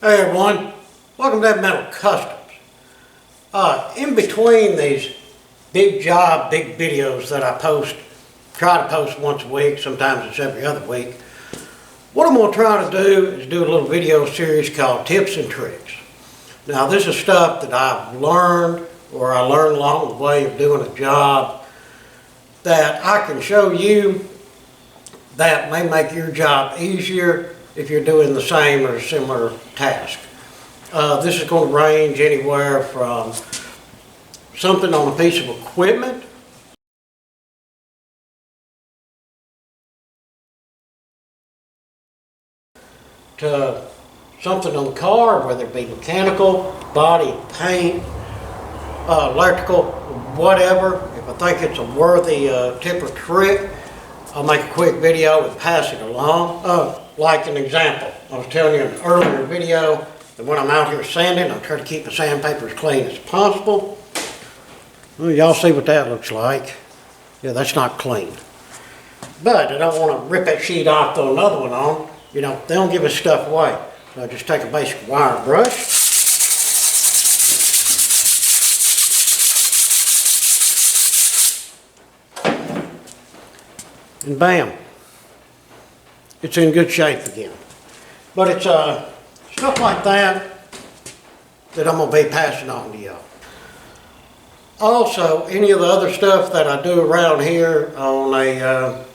Hey everyone, welcome to Heavy Metal Customs. In between these big videos that I try to post once a week, sometimes it's every other week, what I'm going to try to do is do a little video series called Tips and Tricks. Now this is stuff that I've learned or I learned along the way of doing a job that I can show you that may make your job easier if you're doing the same or similar task. This is going to range anywhere from something on a piece of equipment to something on the car, whether it be mechanical, body, paint, electrical, whatever. If I think it's a worthy tip or trick, I'll make a quick video and pass it along. Like an example, I was telling you in an earlier video that when I'm out here sanding, I try to keep the sandpaper as clean as possible. Well, y'all see what that looks like. Yeah, that's not clean. But I don't want to rip that sheet off, throw another one on. You know, they don't give us stuff away. So I just take a basic wire brush. And bam, it's in good shape again. But it's stuff like that I'm going to be passing on to y'all. Also, any of the other stuff that I do around here on a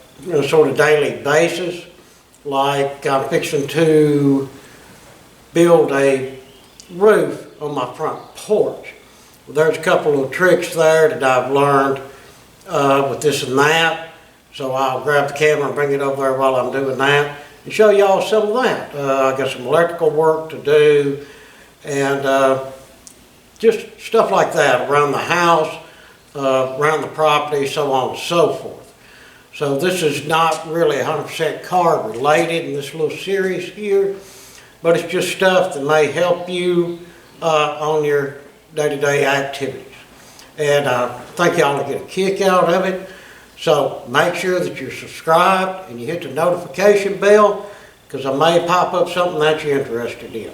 sort of daily basis, like I'm fixing to build a roof on my front porch. Well, there's a couple of tricks there that I've learned with this and that. So I'll grab the camera and bring it over there while I'm doing that and show y'all some of that. I got some electrical work to do and just stuff like that around the house, around the property, so on and so forth. So this is not really 100% car related in this little series here, but it's just stuff that may help you on your day-to-day activities. And I think y'all will get a kick out of it. So make sure that you're subscribed and you hit the notification bell because I may pop up something that you're interested in.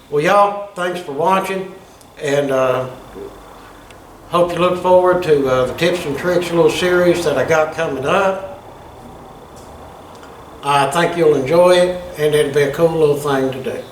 Well, y'all, thanks for watching and hope you look forward to the Tips and Tricks little series that I got coming up. I think you'll enjoy it and it'll be a cool little thing to do.